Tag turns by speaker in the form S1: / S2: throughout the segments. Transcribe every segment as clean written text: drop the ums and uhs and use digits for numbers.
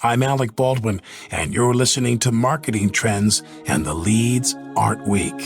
S1: I'm Alec Baldwin, and you're listening to Marketing Trends, and the leads aren't weak.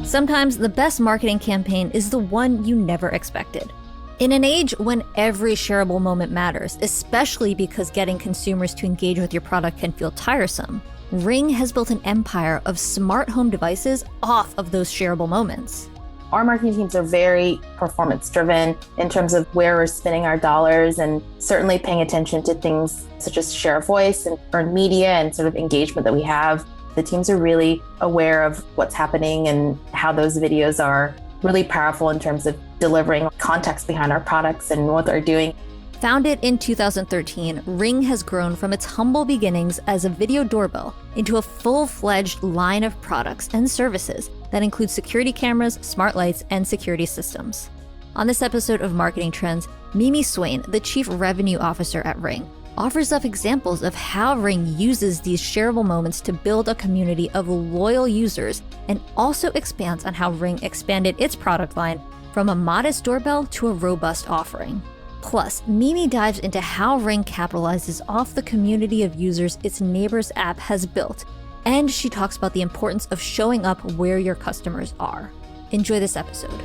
S2: Sometimes the best marketing campaign is the one you never expected. In an age when every shareable moment matters, especially because getting consumers to engage with your product can feel tiresome, Ring has built an empire of smart home devices off of those shareable moments.
S3: Our marketing teams are very performance-driven in terms of where we're spending our dollars, and certainly paying attention to things such as share of voice and earned media and sort of engagement that we have. The teams are really aware of what's happening and how those videos are really powerful in terms of delivering context behind our products and what they're doing.
S2: Founded in 2013, Ring has grown from its humble beginnings as a video doorbell into a full-fledged line of products and services that include security cameras, smart lights, and security systems. On this episode of Marketing Trends, Mimi Swain, the Chief Revenue Officer at Ring, offers up examples of how Ring uses these shareable moments to build a community of loyal users, and also expands on how Ring expanded its product line from a modest doorbell to a robust offering. Plus, Mimi dives into how Ring capitalizes off the community of users its Neighbors app has built, and she talks about the importance of showing up where your customers are. Enjoy this episode.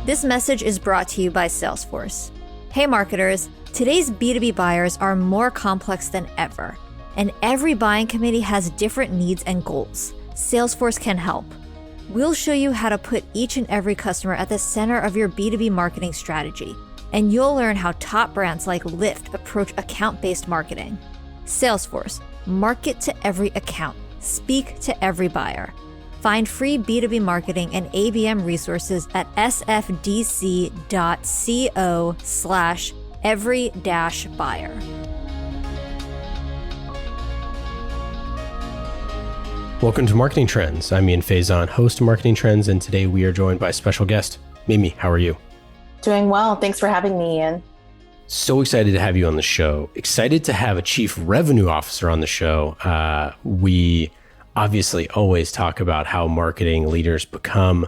S2: This message is brought to you by Salesforce. Hey marketers, today's B2B buyers are more complex than ever, and every buying committee has different needs and goals. Salesforce can help. We'll show you how to put each and every customer at the center of your B2B marketing strategy, and you'll learn how top brands like Lyft approach account-based marketing. Salesforce, market to every account, speak to every buyer. Find free B2B marketing and ABM resources at sfdc.co/every-buyer.
S4: Welcome to Marketing Trends. I'm Ian Faison, host of Marketing Trends, and today we are joined by a special guest. Mimi, how are you?
S3: Doing well. Thanks for having me, Ian.
S4: So excited to have you on the show. Excited to have a Chief Revenue Officer on the show. We obviously always talk about how marketing leaders become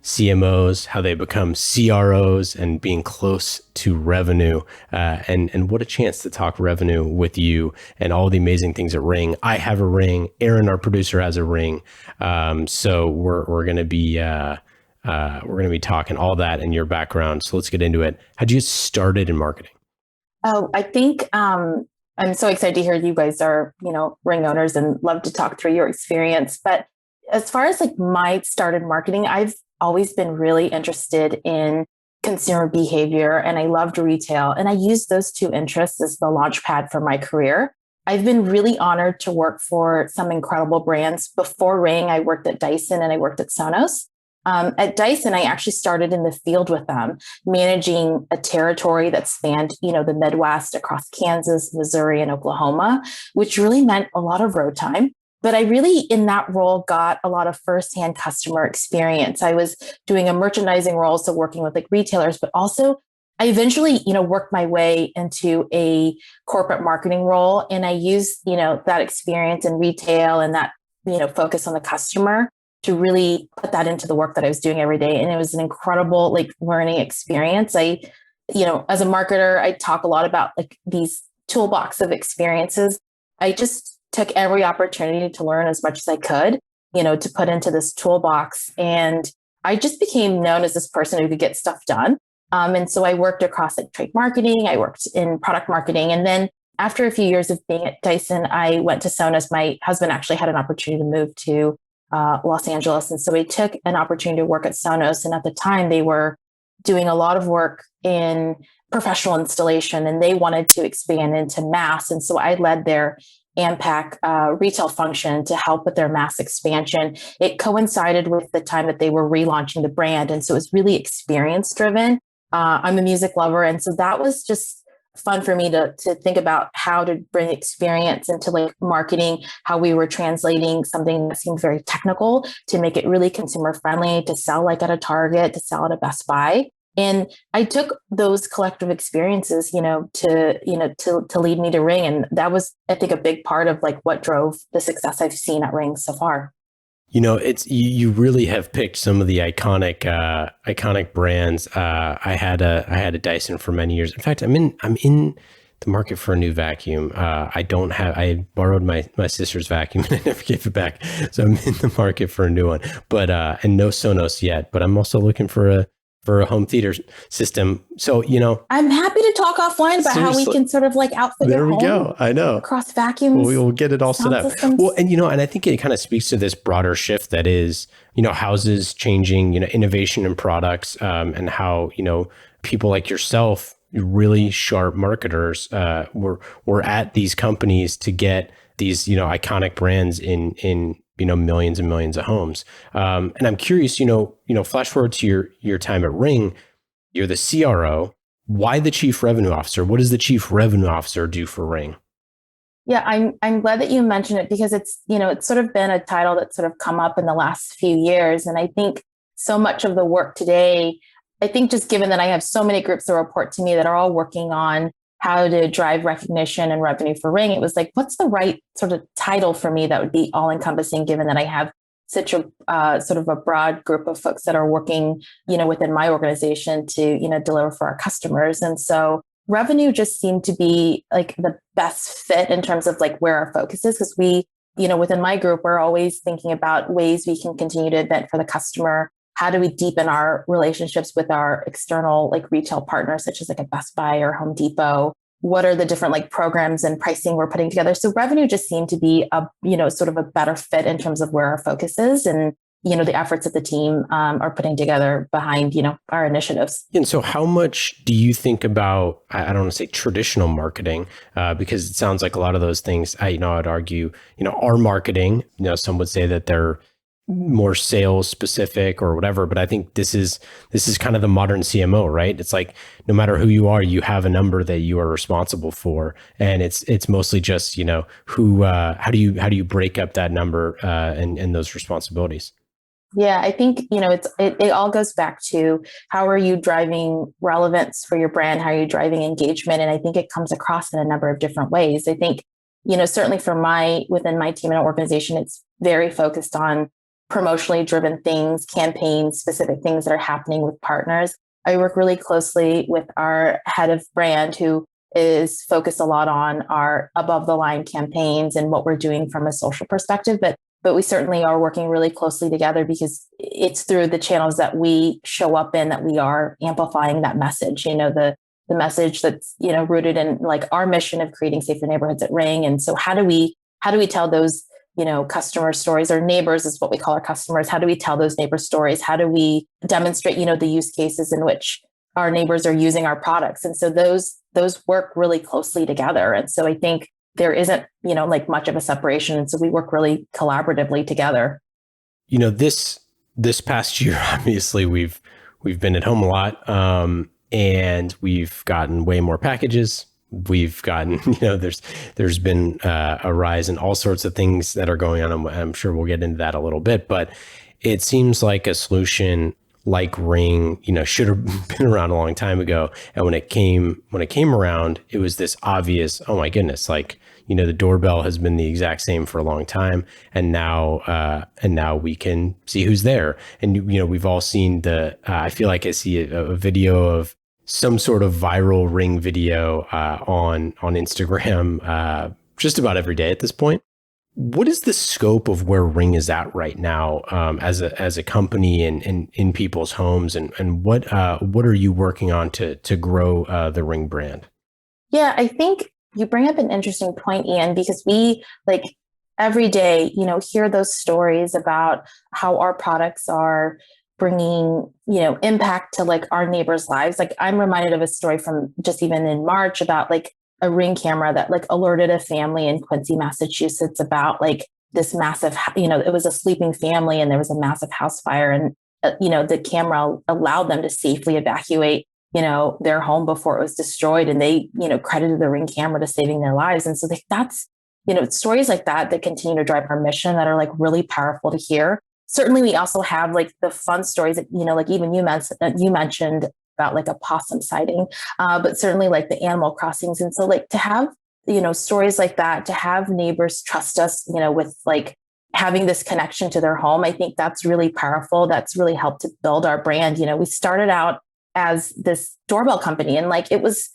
S4: CMOs, how they become CROs, and being close to revenue. And what a chance to talk revenue with you and all the amazing things at Ring. I have a Ring. Aaron, our producer, has a Ring. So we're going to be talking all that and your background. So let's get into it. How'd you get started in marketing?
S3: Oh, I think I'm so excited to hear you guys are, Ring owners and love to talk through your experience. But as far as like my start in marketing, I've always been really interested in consumer behavior, and I loved retail. And I used those two interests as the launch pad for my career. I've been really honored to work for some incredible brands. Before Ring, I worked at Dyson and I worked at Sonos. At Dyson, I actually started in the field with them, managing a territory that spanned, the Midwest across Kansas, Missouri, and Oklahoma, which really meant a lot of road time. But I really, in that role, got a lot of firsthand customer experience. I was doing a merchandising role, so working with like retailers, but also I eventually, worked my way into a corporate marketing role. And I used, that experience in retail and that, focus on the customer to really put that into the work that I was doing every day. And it was an incredible learning experience. I, as a marketer, I talk a lot about these toolbox of experiences. I just took every opportunity to learn as much as I could, to put into this toolbox. And I just became known as this person who could get stuff done. And so I worked across trade marketing, I worked in product marketing. And then after a few years of being at Dyson, I went to Sonos. My husband actually had an opportunity to move to Los Angeles. And so I took an opportunity to work at Sonos. And at the time, they were doing a lot of work in professional installation, and they wanted to expand into mass. And so I led their AMPAC retail function to help with their mass expansion. It coincided with the time that they were relaunching the brand. And so it was really experience driven. I'm a music lover. And so that was just fun for me to think about how to bring experience into marketing, how we were translating something that seemed very technical to make it really consumer friendly, to sell at a Target, to sell at a Best Buy. And I took those collective experiences, to lead me to Ring. And that was, I think, a big part of what drove the success I've seen at Ring so far.
S4: It's you really have picked some of the iconic brands. I had a Dyson for many years. In fact, I'm in the market for a new vacuum. I borrowed my sister's vacuum and I never gave it back. So I'm in the market for a new one, but and no Sonos yet, but I'm also looking for a home theater system. So,
S3: I'm happy to talk offline about how we can sort of like outfit your home.
S4: There we go. I know.
S3: Across vacuums.
S4: We'll get it all set up.
S3: Systems.
S4: Well, and I think it kind of speaks to this broader shift that is, houses changing, innovation in products, and how, people like yourself, really sharp marketers, were at these companies to get these, iconic brands in millions and millions of homes. And I'm curious, flash forward to your time at Ring, you're the CRO. Why the chief revenue officer? What does the chief revenue officer do for Ring?
S3: Yeah, I'm glad that you mentioned it because it's sort of been a title that's sort of come up in the last few years. And I think so much of the work today, I think just given that I have so many groups that report to me that are all working on how to drive recognition and revenue for Ring, it was like, what's the right sort of title for me that would be all encompassing, given that I have such a sort of a broad group of folks that are working, within my organization to, deliver for our customers. And so revenue just seemed to be like the best fit in terms of like where our focus is, because we, within my group, we're always thinking about ways we can continue to invent for the customer. How do we deepen our relationships with our external like retail partners, such as like a Best Buy or Home Depot? What are the different like programs and pricing we're putting together? So revenue just seemed to be a, sort of a better fit in terms of where our focus is and, the efforts that the team are putting together behind, our initiatives.
S4: And so how much do you think about, I don't want to say traditional marketing, because it sounds like a lot of those things, I'd argue, are marketing, some would say that they're more sales specific or whatever, but I think this is kind of the modern CMO, right? It's like no matter who you are, you have a number that you are responsible for, and it's mostly just how do you break up that number and those responsibilities.
S3: Yeah, I think it all goes back to how are you driving relevance for your brand, how are you driving engagement, and I think it comes across in a number of different ways. I think certainly within my team and organization, it's very focused on promotionally driven things, campaigns, specific things that are happening with partners. I work really closely with our head of brand who is focused a lot on our above the line campaigns and what we're doing from a social perspective. But we certainly are working really closely together because it's through the channels that we show up in that we are amplifying that message, the message that's, rooted in like our mission of creating safer neighborhoods at Ring. And so how do we tell those customer stories, or neighbors is what we call our customers. How do we tell those neighbor stories? How do we demonstrate, the use cases in which our neighbors are using our products? And so those work really closely together. And so I think there isn't, like much of a separation. And so we work really collaboratively together.
S4: This past year, obviously we've been at home a lot, and we've gotten way more packages. We've gotten, there's been a rise in all sorts of things that are going on. I'm sure we'll get into that a little bit, but it seems like a solution like Ring, should have been around a long time ago. And when it came around, it was this obvious, oh my goodness, like, the doorbell has been the exact same for a long time. And now we can see who's there. And, we've all seen I feel like I see a video of some sort of viral Ring video on Instagram just about every day at this point. What is the scope of where Ring is at right now as a company and in people's homes, and what are you working on to grow the Ring brand?
S3: Yeah, I think you bring up an interesting point, Ian, because we like every day, hear those stories about how our products are bringing, impact to like our neighbors' lives. Like I'm reminded of a story from just even in March about like a Ring camera that like alerted a family in Quincy, Massachusetts about like this massive, it was a sleeping family and there was a massive house fire, and, the camera allowed them to safely evacuate, their home before it was destroyed. And they, credited the Ring camera to saving their lives. And so that's, stories like that continue to drive our mission that are like really powerful to hear. Certainly, we also have like the fun stories that, like even you mentioned about like a possum sighting, but certainly like the animal crossings. And so like to have, stories like that, to have neighbors trust us, with like having this connection to their home. I think that's really powerful. That's really helped to build our brand. We started out as this doorbell company, and like it was,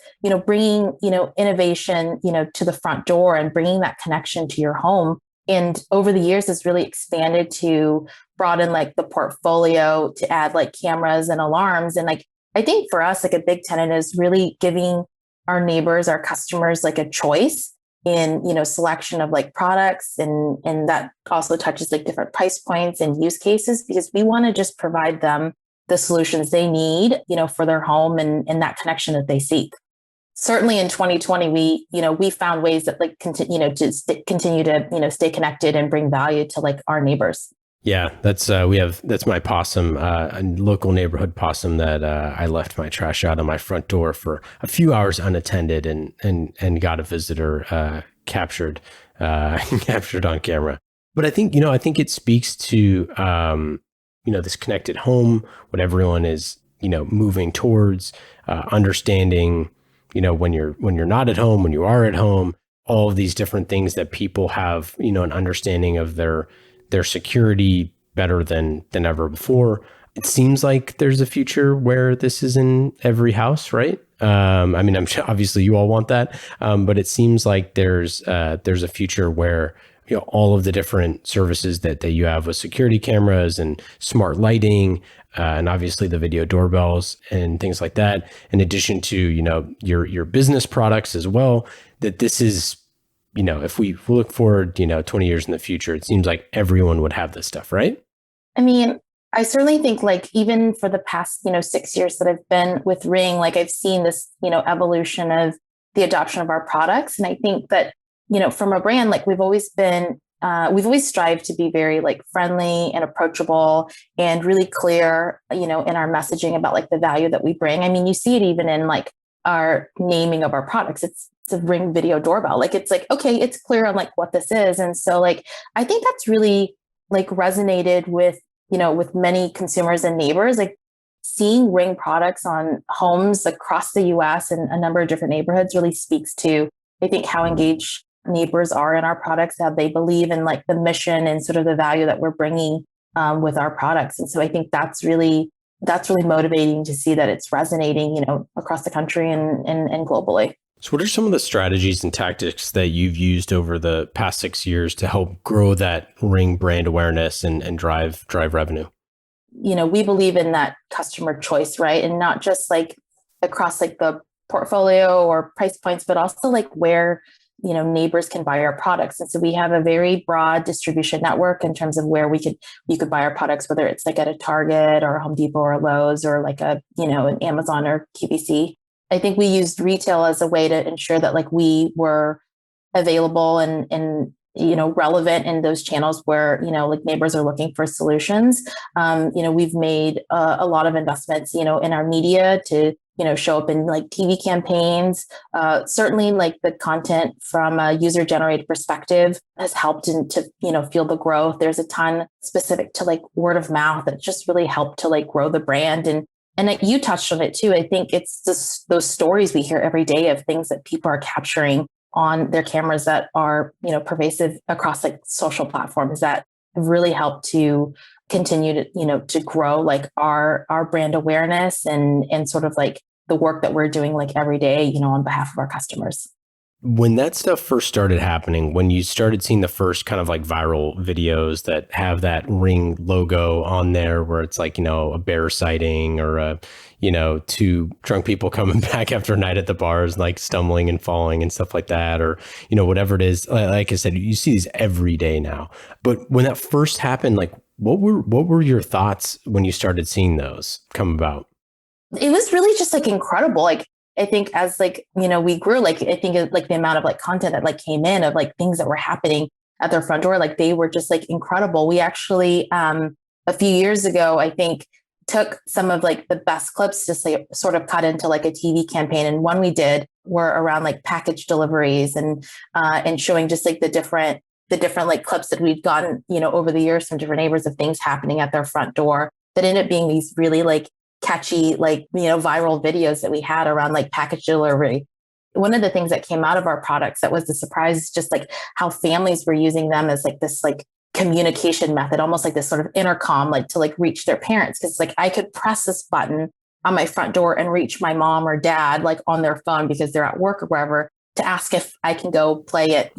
S3: bringing, innovation, to the front door and bringing that connection to your home. And over the years has really expanded to broaden like the portfolio to add like cameras and alarms. And like, I think for us, like a big tenet is really giving our neighbors, our customers, like a choice in, selection of like products. And that also touches like different price points and use cases, because we want to just provide them the solutions they need, for their home and that connection that they seek. Certainly in 2020, we found ways that like continue to stay connected and bring value to like our neighbors.
S4: Yeah, that's my possum, a local neighborhood possum that I left my trash out on my front door for a few hours unattended and got a visitor captured captured on camera. But I think it speaks to this connected home, what everyone is moving towards, understanding when you're not at home, when you are at home, all of these different things that people have an understanding of their security better than ever before. It seems like there's a future where this is in every house, right? I'm sure obviously you all want that, but it seems like there's a future where all of the different services that you have with security cameras and smart lighting, and obviously the video doorbells and things like that, in addition to your business products as well, that this is, if we look forward 20 years in the future, it seems like everyone would have this stuff, right?
S3: I mean, I certainly think like even for the past 6 years that I've been with Ring, like I've seen this evolution of the adoption of our products. And I think that from a brand, like we've always strived to be very like friendly and approachable and really clear, in our messaging about like the value that we bring. I mean, you see it even in like our naming of our products. It's a Ring video doorbell. Like, it's like, okay, it's clear on like what this is. And so like, I think that's really like resonated with many consumers and neighbors, like seeing Ring products on homes across the US and a number of different neighborhoods really speaks to, I think, how engaged neighbors are in our products, how they believe in like the mission and sort of the value that we're bringing with our products. And so I think that's really motivating to see that it's resonating, across the country and globally.
S4: So what are some of the strategies and tactics that you've used over the past 6 years to help grow that Ring brand awareness and drive revenue?
S3: We believe in that customer choice, right? And not just like across like the portfolio or price points, but also like where neighbors can buy our products. And so we have a very broad distribution network in terms of where you could buy our products, whether it's like at a Target or a Home Depot or a Lowe's or like an Amazon or QVC. I think we used retail as a way to ensure that like we were available and relevant in those channels where, like neighbors are looking for solutions. We've made a lot of investments, in our media to, show up in like TV campaigns. Certainly like the content from a user generated perspective has helped to fuel the growth. There's a ton specific to like word of mouth that just really helped to like grow the brand. And you touched on it too. I think it's just those stories we hear every day of things that people are capturing on their cameras that are, pervasive across like social platforms that have really helped to continue to, to grow like our brand awareness and sort of like the work that we're doing like every day, on behalf of our customers.
S4: When that stuff first started happening, when you started seeing the first kind of like viral videos that have that Ring logo on there, where it's like, a bear sighting or two drunk people coming back after a night at the bars, like stumbling and falling and stuff like that, or, whatever it is, like I said, you see these every day now. But when that first happened, like what were your thoughts when you started seeing those come about?
S3: It was really just like incredible. Like, I think as like, we grew, like, I think like the amount of like content that like came in of like things that were happening at their front door, like they were just like incredible. We actually, a few years ago, I think took some of like the best clips to say, sort of cut into like a TV campaign. And one we did were around like package deliveries and showing just like the different like clips that we'd gotten, over the years from different neighbors of things happening at their front door that ended up being these really like catchy, like, viral videos that we had around like package delivery. One of the things that came out of our products that was the surprise is just like how families were using them as like this like communication method, almost like this sort of intercom, like to like reach their parents. Cause like I could press this button on my front door and reach my mom or dad, like on their phone because they're at work or wherever, to ask if I can go play at,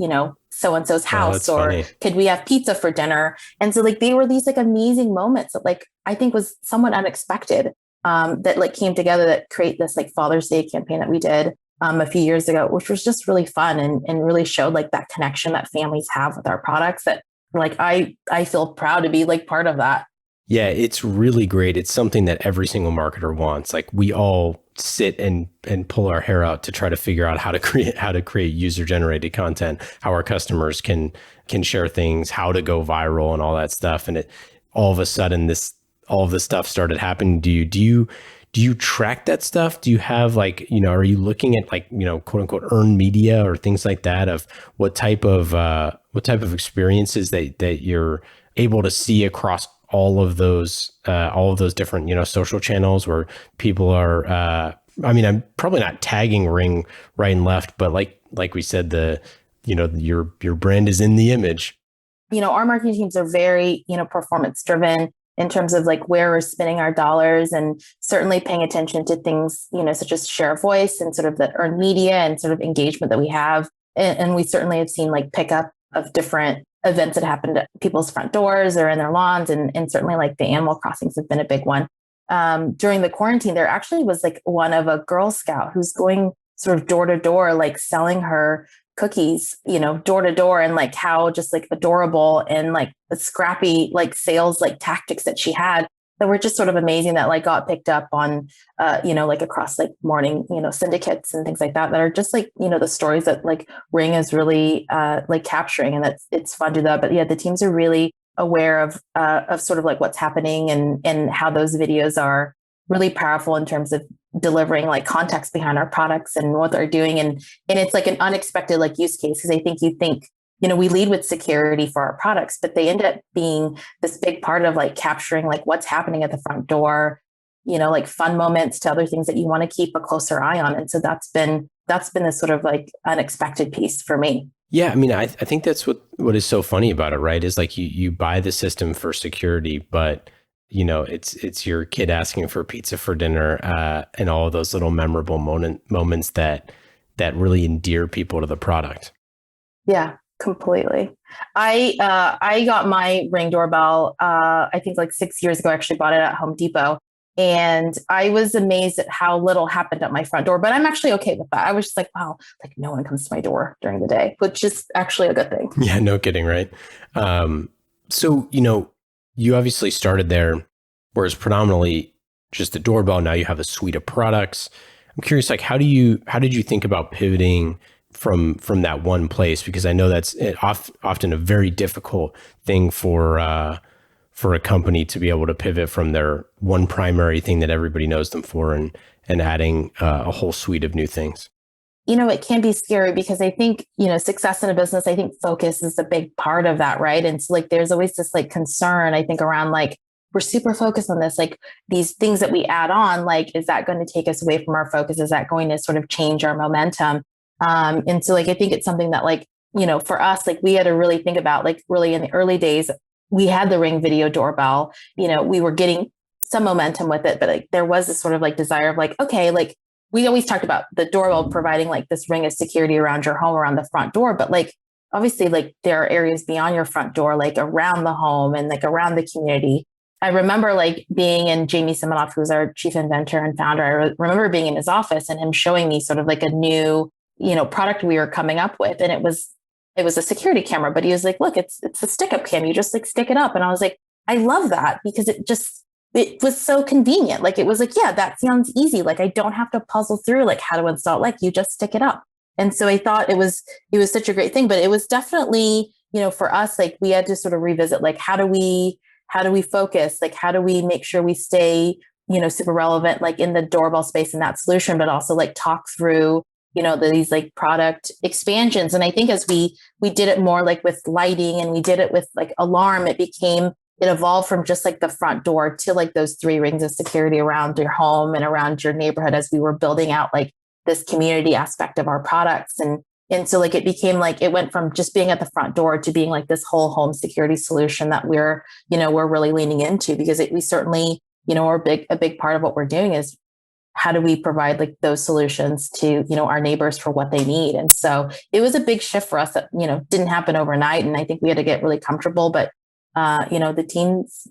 S3: so-and-so's house, or
S4: funny.
S3: could we have pizza for dinner? And so like, they were these like amazing moments that like, I think was somewhat unexpected, that like came together that create this like Father's Day campaign that we did a few years ago, which was just really fun and really showed like that connection that families have with our products that like, I feel proud to be like part of that.
S4: Yeah, it's really great. It's something that every single marketer wants. Like we all sit and pull our hair out to try to figure out how to create user generated content, how our customers can share things, how to go viral and all that stuff. And it all of a sudden all of this stuff started happening to you. Do you track that stuff? Do you have like, are you looking at like, quote unquote earned media or things like that of what type of experiences that you're able to see across all of those different, social channels where people are, I'm probably not tagging Ring right and left, but like we said, your brand is in the image.
S3: Our marketing teams are very, performance driven in terms of like where we're spending our dollars, and certainly paying attention to things, such as share of voice and sort of the earned media and sort of engagement that we have. And we certainly have seen like pickup of different events that happened at people's front doors or in their lawns. And certainly like the animal crossings have been a big one. During the quarantine, there actually was like one of a Girl Scout who's going sort of door to door, like selling her cookies, door to door, and like how just like adorable and like the scrappy like sales like tactics that she had that were just sort of amazing, that like got picked up on, like across like morning, syndicates and things like that are just like, the stories that like Ring is really like capturing, and it's fun to do that. But yeah, the teams are really aware of sort of like what's happening and how those videos are really powerful in terms of delivering like context behind our products and what they're doing. And it's like an unexpected like use case, because I think you think, we lead with security for our products, but they end up being this big part of like capturing like what's happening at the front door, like fun moments to other things that you want to keep a closer eye on. And so that's been this sort of like unexpected piece for me.
S4: Yeah, I think that's what is so funny about it, right? Is like you buy the system for security, but it's your kid asking for pizza for dinner, and all of those little memorable moments that really endear people to the product.
S3: Yeah, completely. I got my Ring doorbell, I think like 6 years ago. I actually bought it at Home Depot. And I was amazed at how little happened at my front door, but I'm actually okay with that. I was just like, wow, like no one comes to my door during the day, which is actually a good thing.
S4: Yeah, no kidding, right? So, you obviously started there, whereas predominantly just the doorbell. Now you have a suite of products. I'm curious, like, how did you think about pivoting from that one place? Because I know that's often a very difficult thing for a company to be able to pivot from their one primary thing that everybody knows them for and adding a whole suite of new things.
S3: It can be scary because I think, success in a business, I think focus is a big part of that, right? And so like, there's always this like concern, I think, around like, we're super focused on this, like these things that we add on, like, is that going to take us away from our focus? Is that going to sort of change our momentum? And so like, I think it's something that like, for us, like we had to really think about, like really in the early days, we had the Ring video doorbell, we were getting some momentum with it, but like there was this sort of like desire of like, okay, like we always talked about the doorbell providing like this ring of security around your home, around the front door. But like, obviously, like there are areas beyond your front door, like around the home and like around the community. I remember like being in Jamie Siminoff, who's our chief inventor and founder. I remember being in his office and him showing me sort of like a new, product we were coming up with. And it was a security camera, but he was like, look, it's a stick up cam. You just like stick it up. And I was like, I love that because it was so convenient. Like, it was like, yeah, that sounds easy. Like, I don't have to puzzle through like how to install it. Like, you just stick it up. And so I thought it was such a great thing, but it was definitely, for us, like we had to sort of revisit, like, how do we focus? Like, how do we make sure we stay, super relevant, like in the doorbell space in that solution, but also like talk through, these like product expansions. And I think as we did it more like with lighting and we did it with like alarm, it evolved from just like the front door to like those 3 rings of security around your home and around your neighborhood as we were building out like this community aspect of our products. And And so like it became like it went from just being at the front door to being like this whole home security solution that we're really leaning into, because we certainly, are a big part of what we're doing is how do we provide like those solutions to, our neighbors for what they need. And so it was a big shift for us that, didn't happen overnight. And I think we had to get really comfortable, but the teams,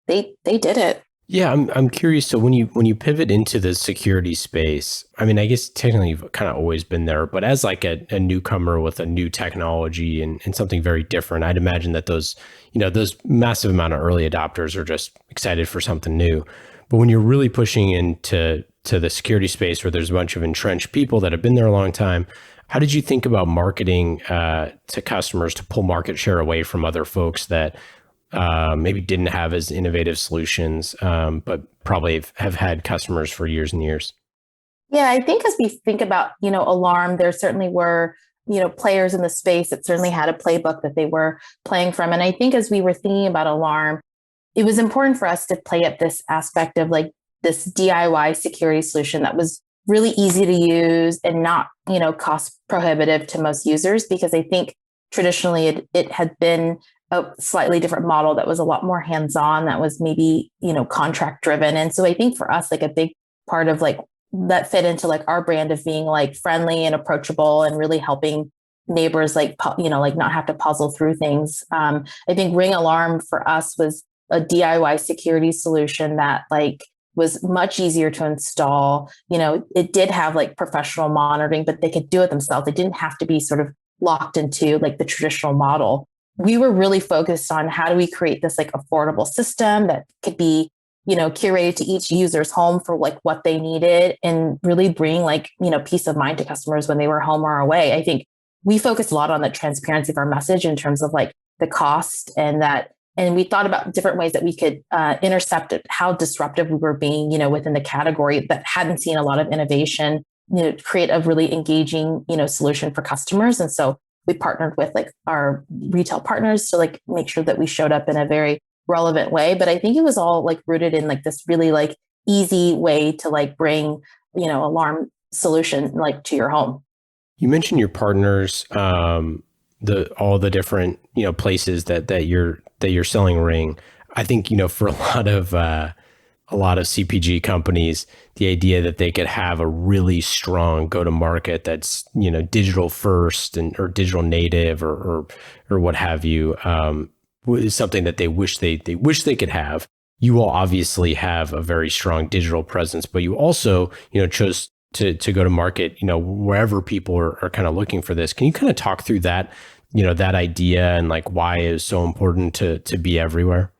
S3: they did it.
S4: Yeah, I'm curious. So when you pivot into the security space, I mean, I guess technically you've kind of always been there, but as like a newcomer with a new technology and something very different, I'd imagine that those massive amount of early adopters are just excited for something new. But when you're really pushing into the security space where there's a bunch of entrenched people that have been there a long time, how did you think about marketing to customers to pull market share away from other folks that maybe didn't have as innovative solutions, but probably have had customers for years and years?
S3: Yeah, I think as we think about, Alarm, there certainly were, players in the space that certainly had a playbook that they were playing from. And I think as we were thinking about Alarm, it was important for us to play at this aspect of like this DIY security solution that was really easy to use and not, cost prohibitive to most users, because I think traditionally it had been a slightly different model that was a lot more hands-on, that was maybe, contract driven. And so I think for us, like a big part of like that fit into like our brand of being like friendly and approachable and really helping neighbors, like, like not have to puzzle through things. I think Ring Alarm for us was a DIY security solution that like was much easier to install. It did have like professional monitoring, but they could do it themselves. They didn't have to be sort of locked into like the traditional model. We were really focused on how do we create this like affordable system that could be, curated to each user's home for like what they needed, and really bring like, peace of mind to customers when they were home or away. I think we focused a lot on the transparency of our message in terms of like the cost, and we thought about different ways that we could intercept how disruptive we were being, within the category that hadn't seen a lot of innovation, create a really engaging, solution for customers. And so we partnered with like our retail partners to like make sure that we showed up in a very relevant way. But I think it was all like rooted in like this really like easy way to like bring, alarm solution like to your home.
S4: You mentioned your partners, all the different places that you're selling Ring. I think for a lot of CPG companies, the idea that they could have a really strong go-to-market that's digital first or digital native or what have you is something that they wish they could have. You all obviously have a very strong digital presence, but you also chose to go to market wherever people are kind of looking for this. Can you kind of talk through that that idea and like why it is so important to be everywhere?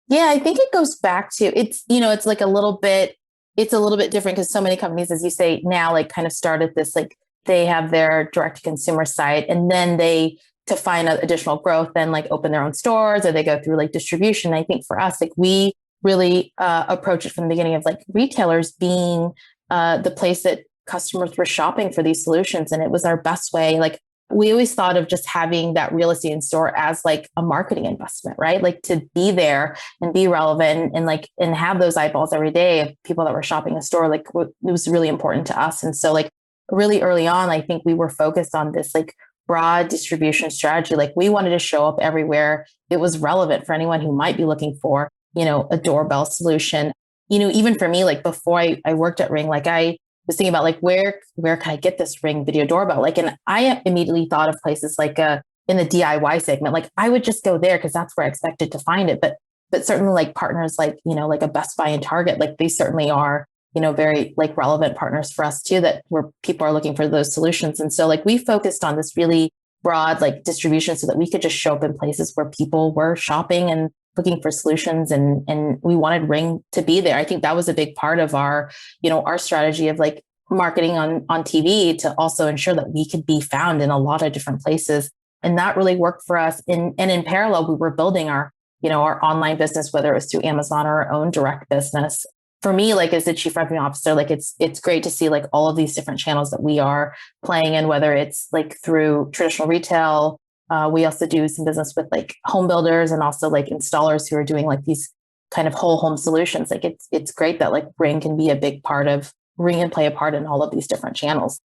S3: Yeah, I think it goes back to it's like it's a little bit different because so many companies, as you say now, like kind of started this, like they have their direct to consumer site, and then they, to find additional growth, then like open their own stores or they go through like distribution. I think for us, like we really approach it from the beginning of like retailers being the place that customers were shopping for these solutions. And it was our best way. Like we always thought of just having that real estate in store as like a marketing investment, right? Like to be there and be relevant and have those eyeballs every day of people that were shopping a store. Like it was really important to us. And so like really early on, I think we were focused on this like broad distribution strategy. Like we wanted to show up everywhere it was relevant for anyone who might be looking for, a doorbell solution. Even for me, like before I worked at Ring, like I was thinking about like, where can I get this Ring video doorbell? Like, and I immediately thought of places like in the DIY segment, like I would just go there because that's where I expected to find it. But certainly like partners like, like a Best Buy and Target, like they certainly are, very like relevant partners for us too, that where people are looking for those solutions. And so like we focused on this really broad like distribution so that we could just show up in places where people were shopping and looking for solutions, and we wanted Ring to be there. I think that was a big part of our, our strategy of like marketing on TV to also ensure that we could be found in a lot of different places. And that really worked for us. And in parallel, we were building our, our online business, whether it was through Amazon or our own direct business. For me, like as the chief revenue officer, like it's great to see like all of these different channels that we are playing in, whether it's like through traditional retail. We also do some business with like home builders and also like installers who are doing like these kind of whole home solutions. Like it's great that like Ring can be a big part of Ring and play a part in all of these different channels.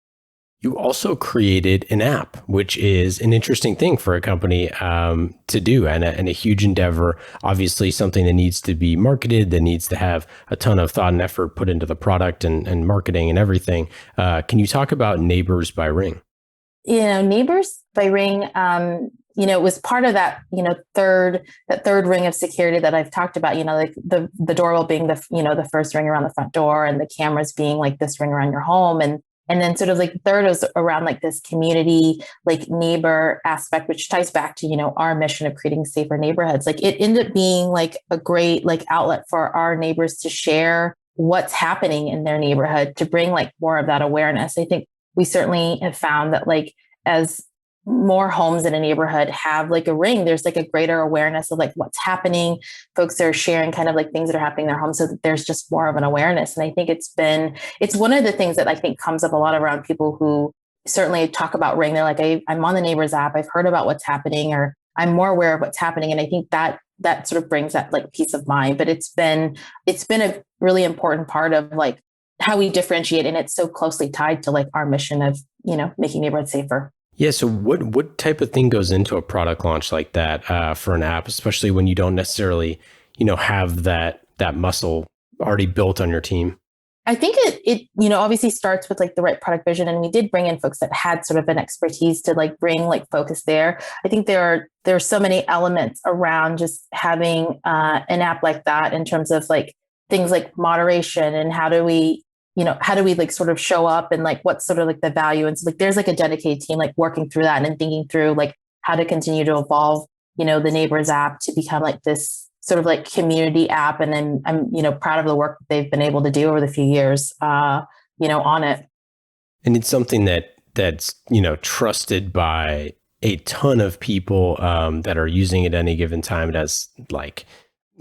S4: You also created an app, which is an interesting thing for a company to do, and a huge endeavor. Obviously, something that needs to be marketed, that needs to have a ton of thought and effort put into the product and marketing and everything. Can you talk about Neighbors by Ring?
S3: Neighbors by Ring, it was part of that, third ring of security that I've talked about, like the doorbell being the first ring around the front door, and the cameras being like this ring around your home. And then sort of like the third is around like this community, like neighbor aspect, which ties back to, our mission of creating safer neighborhoods. Like it ended up being like a great like outlet for our neighbors to share what's happening in their neighborhood, to bring like more of that awareness. I think we certainly have found that like as more homes in a neighborhood have like a ring, there's like a greater awareness of like what's happening. Folks are sharing kind of like things that are happening in their homes, so that there's just more of an awareness. And I think it's one of the things that I think comes up a lot around people who certainly talk about Ring. They're like, I'm on the Neighbors app, I've heard about what's happening, or I'm more aware of what's happening. And I think that sort of brings that like peace of mind. But it's been a really important part of like how we differentiate. And it's so closely tied to like our mission of, making neighborhoods safer.
S4: Yeah. So what type of thing goes into a product launch like that for an app, especially when you don't necessarily, have that muscle already built on your team?
S3: I think it obviously starts with like the right product vision. And we did bring in folks that had sort of an expertise to like bring like focus there. I think there are so many elements around just having an app like that, in terms of like things like moderation, and how do we like sort of show up, and like what's sort of like the value. And so like there's like a dedicated team like working through that and thinking through like how to continue to evolve, the Neighbors app to become like this sort of like community app. And then I'm, proud of the work that they've been able to do over the few years, on it.
S4: And it's something that's, trusted by a ton of people that are using it at any given time. It has like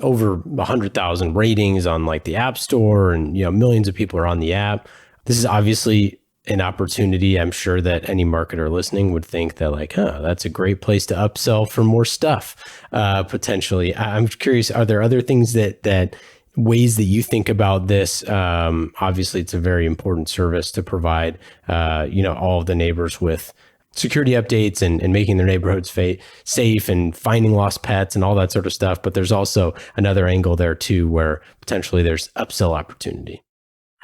S4: over 100,000 ratings on like the App Store, and millions of people are on the app. This is obviously an opportunity. I'm sure that any marketer listening would think that like, that's a great place to upsell for more stuff potentially. I'm curious, are there other things that ways that you think about this? Obviously, it's a very important service to provide all of the neighbors with security updates and making their neighborhoods safe and finding lost pets and all that sort of stuff. But there's also another angle there too, where potentially there's upsell opportunity.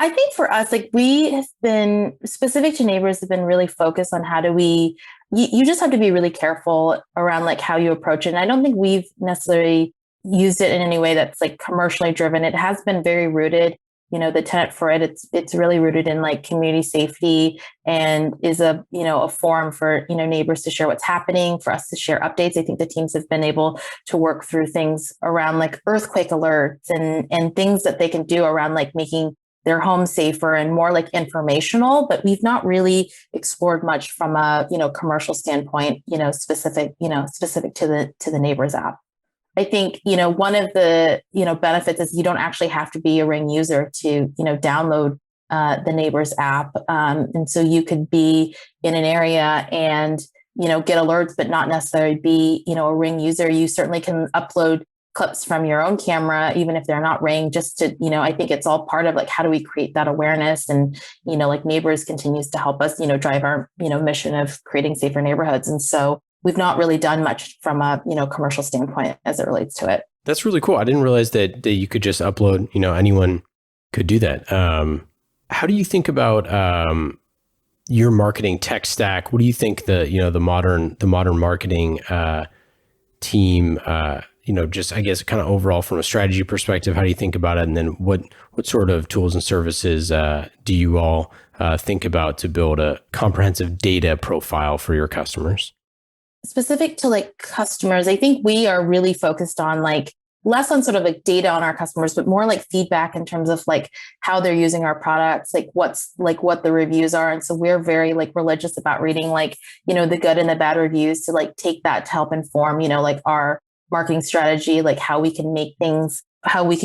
S3: I think for us, like we have been specific to neighbors, have been really focused on how do you just have to be really careful around like how you approach it. And I don't think we've necessarily used it in any way that's like commercially driven. It has been very rooted, the tenet for it, it's really rooted in like community safety, and is a forum for, neighbors to share what's happening, for us to share updates. I think the teams have been able to work through things around like earthquake alerts and things that they can do around like making their home safer and more like informational, but we've not really explored much from a, commercial standpoint, specific to the Neighbors app. I think, one of the, benefits is you don't actually have to be a Ring user to, download the Neighbors app. And so you could be in an area and, get alerts, but not necessarily be, a Ring user. You certainly can upload clips from your own camera, even if they're not Ring, just to, I think it's all part of like, how do we create that awareness? And, like Neighbors continues to help us, drive our, mission of creating safer neighborhoods. And so we've not really done much from a, commercial standpoint as it relates to it.
S4: That's really cool. I didn't realize that you could just upload, anyone could do that. How do you think about your marketing tech stack? What do you think the modern marketing team, just I guess kind of overall from a strategy perspective, how do you think about it? And then what sort of tools and services do you all think about to build a comprehensive data profile for your customers?
S3: Specific to like customers, I think we are really focused on like less on sort of like data on our customers, but more like feedback in terms of like how they're using our products, like what the reviews are. And so we're very like religious about reading like, the good and the bad reviews to like take that to help inform, like our marketing strategy, like how we can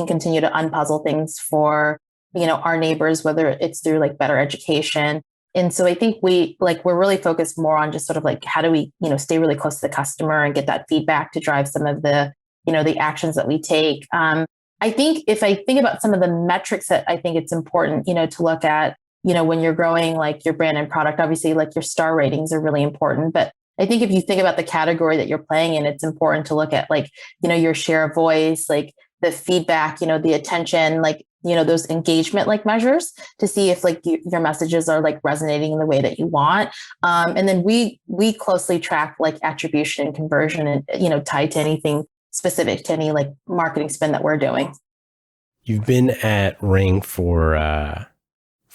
S3: continue to unpuzzle things for, our neighbors, whether it's through like better education. And so I think we're really focused more on just sort of like, how do we, stay really close to the customer and get that feedback to drive some of the, the actions that we take. I think if I think about some of the metrics that I think it's important, to look at, when you're growing like your brand and product, obviously like your star ratings are really important. But I think if you think about the category that you're playing in, it's important to look at like, your share of voice, like the feedback, the attention, like, those engagement like measures to see if like your messages are like resonating in the way that you want. And then we closely track like attribution and conversion and, tied to anything specific to any like marketing spend that we're doing.
S4: You've been at Ring for a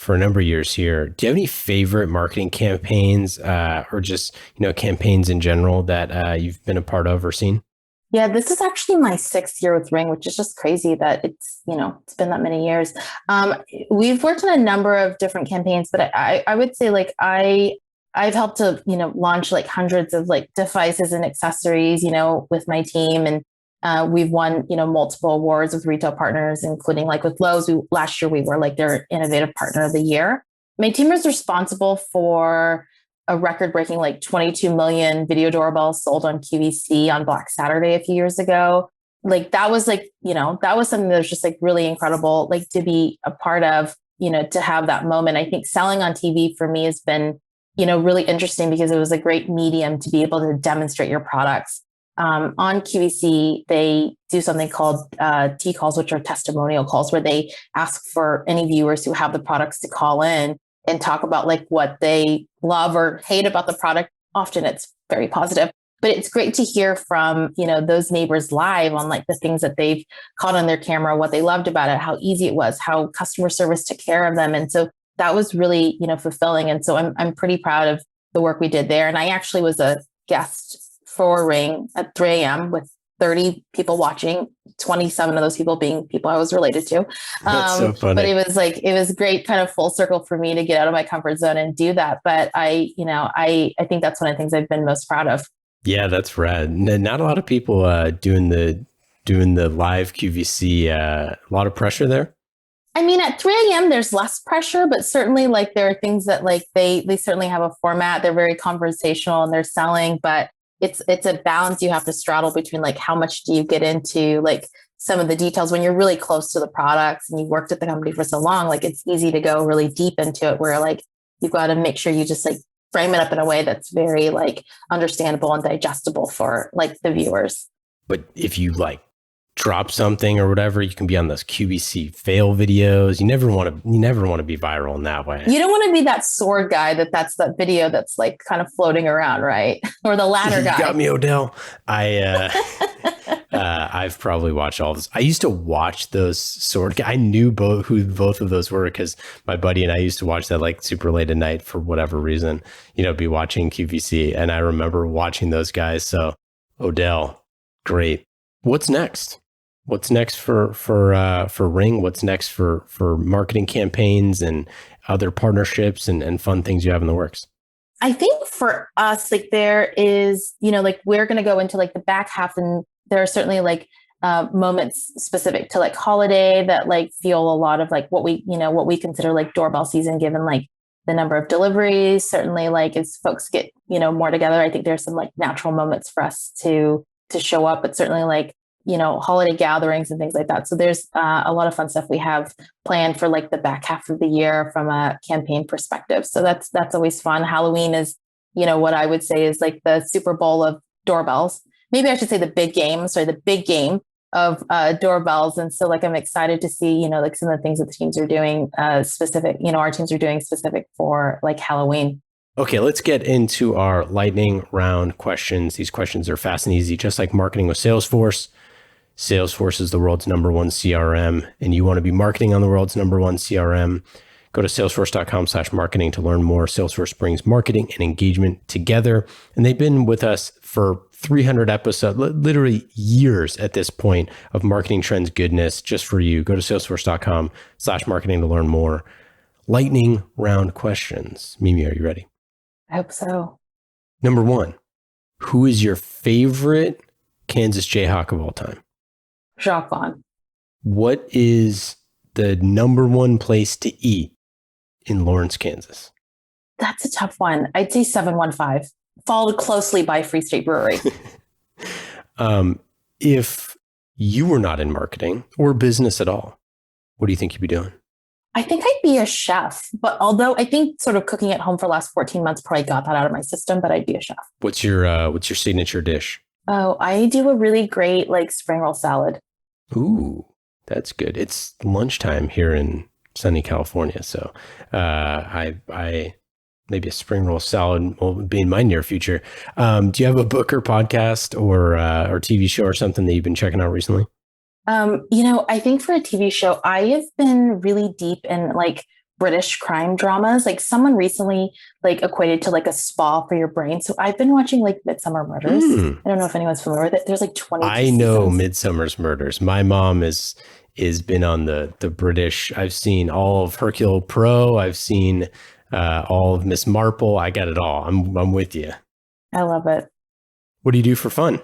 S4: number of years here. Do you have any favorite marketing campaigns or just, campaigns in general that you've been a part of or seen?
S3: Yeah, this is actually my 6th year with Ring, which is just crazy that it's been that many years. We've worked on a number of different campaigns, but I would say like I've helped to, launch like hundreds of like devices and accessories, with my team. And we've won, multiple awards with retail partners, including like with Lowe's. Last year, we were like their innovative partner of the year. My team is responsible for a record-breaking like 22 million video doorbells sold on QVC on Black Saturday a few years ago. Like that was like, that was something that was just like really incredible, like to be a part of, to have that moment. I think selling on TV for me has been, really interesting because it was a great medium to be able to demonstrate your products. On QVC, they do something called T calls, which are testimonial calls, where they ask for any viewers who have the products to call in and talk about like what they love or hate about the product. Often it's very positive, but it's great to hear from, those neighbors live on like the things that they've caught on their camera, what they loved about it, how easy it was, how customer service took care of them. And so that was really, fulfilling. And so I'm pretty proud of the work we did there. And I actually was a guest for Ring at 3 a.m. with 30 people watching, 27 of those people being people I was related to.
S4: That's so funny.
S3: But it was great kind of full circle for me to get out of my comfort zone and do that. But I think that's one of the things I've been most proud of.
S4: Yeah, that's rad. Not a lot of people doing the live QVC. A lot of pressure there.
S3: I mean, at 3 a.m., there's less pressure, but certainly like there are things that like they certainly have a format. They're very conversational and they're selling, but it's a balance you have to straddle between like how much do you get into like some of the details when you're really close to the products and you've worked at the company for so long. Like it's easy to go really deep into it where like you've got to make sure you just like frame it up in a way that's very like understandable and digestible for like the viewers.
S4: But if you like drop something or whatever, you can be on those QVC fail videos. You never want to be viral in that way.
S3: You don't want to be that sword guy that's that video that's like kind of floating around, right? Or the ladder guy.
S4: You got me, Odell. I've probably watched all this. I used to watch those sword. I knew who both of those were because my buddy and I used to watch that like super late at night for whatever reason. Be watching QVC, and I remember watching those guys. So Odell, great. What's next? What's next for Ring? What's next for marketing campaigns and other partnerships and fun things you have in the works?
S3: I think for us, like there is, like we're going to go into like the back half, and there are certainly like moments specific to like holiday that like feel a lot of like what we consider like doorbell season, given like the number of deliveries. Certainly like as folks get, more together, I think there's some like natural moments for us to show up, but certainly like, holiday gatherings and things like that. So there's a lot of fun stuff we have planned for like the back half of the year from a campaign perspective. So that's always fun. Halloween is, what I would say is like the Super Bowl of doorbells. Maybe I should say the big game of doorbells. And so like, I'm excited to see, like some of the things that the teams are doing specific, our teams are doing specific for like Halloween.
S4: Okay, let's get into our lightning round questions. These questions are fast and easy, just like marketing with Salesforce. Salesforce is the world's #1 CRM, and you want to be marketing on the world's #1 CRM. Go to salesforce.com/marketing to learn more. Salesforce brings marketing and engagement together, and they've been with us for 300 episodes, literally years at this point of marketing trends goodness just for you. Go to salesforce.com/marketing to learn more. Lightning round questions. Mimi, are you ready?
S3: I hope so.
S4: Number 1, who is your favorite Kansas Jayhawk of all time?
S3: Jacques Vaughn.
S4: What is the #1 place to eat in Lawrence, Kansas?
S3: That's a tough one. I'd say 715, followed closely by Free State Brewery.
S4: If you were not in marketing or business at all, what do you think you'd be doing?
S3: I think I'd be a chef, but although I think sort of cooking at home for the last 14 months probably got that out of my system, but I'd be a chef.
S4: What's your signature dish?
S3: Oh, I do a really great like spring roll salad.
S4: Ooh, that's good. It's lunchtime here in sunny California, so I maybe a spring roll salad will be in my near future. Do you have a book or podcast or TV show or something that you've been checking out recently?
S3: I think for a TV show, I have been really deep in like British crime dramas. Like someone recently like equated to like a spa for your brain. So I've been watching like Midsummer Murders. I don't know if anyone's familiar with it. There's like 20.
S4: I know Midsummer's Murders. My mom is been on the British. I've seen all of Hercule Poirot. I've seen all of Miss Marple. I got it all. I'm with you.
S3: I love it.
S4: What do you do for fun?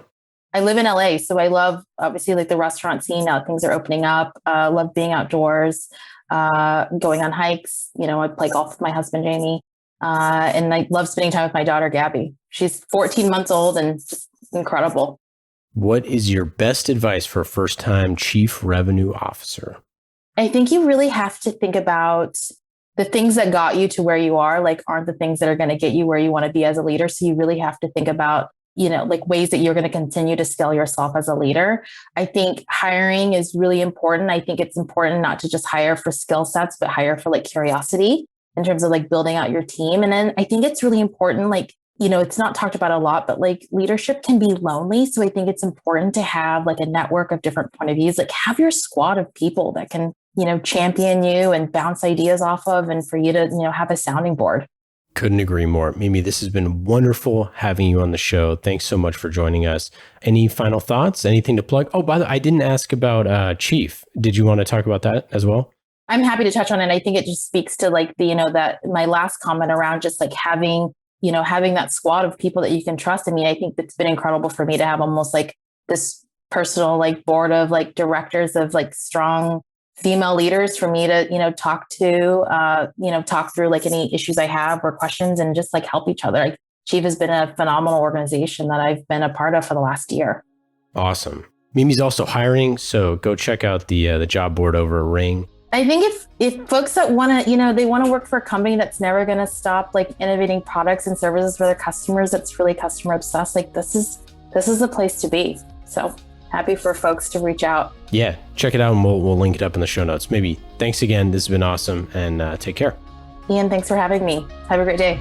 S3: I live in LA, so I love obviously like the restaurant scene. Now things are opening up. Love being outdoors, going on hikes. I play golf with my husband, Jamie. And I love spending time with my daughter, Gabby. She's 14 months old and just incredible.
S4: What is your best advice for a first-time chief revenue officer?
S3: I think you really have to think about the things that got you to where you are, like aren't the things that are going to get you where you want to be as a leader. So you really have to think about like ways that you're going to continue to scale yourself as a leader. I think hiring is really important. I think it's important not to just hire for skill sets, but hire for like curiosity in terms of like building out your team. And then I think it's really important, like, it's not talked about a lot, but like leadership can be lonely. So I think it's important to have like a network of different point of views, like have your squad of people that can, champion you and bounce ideas off of, and for you to, have a sounding board.
S4: Couldn't agree more. Mimi, this has been wonderful having you on the show. Thanks so much for joining us. Any final thoughts? Anything to plug? Oh, by the way, I didn't ask about Chief. Did you want to talk about that as well?
S3: I'm happy to touch on it. I think it just speaks to like the, that my last comment around just like having that squad of people that you can trust. I mean, I think it's been incredible for me to have almost like this personal like board of like directors of like strong female leaders for me to, talk to, talk through like any issues I have or questions and just like help each other. Like Chief has been a phenomenal organization that I've been a part of for the last year.
S4: Awesome. Mimi's also hiring, so go check out the job board over at Ring. I think
S3: if folks that want to, they want to work for a company that's never going to stop like innovating products and services for their customers, that's really customer obsessed, like this is the place to be. So happy for folks to reach out.
S4: Yeah, check it out and we'll link it up in the show notes. Maybe. Thanks again. This has been awesome, and take care.
S3: Ian, thanks for having me. Have a great day.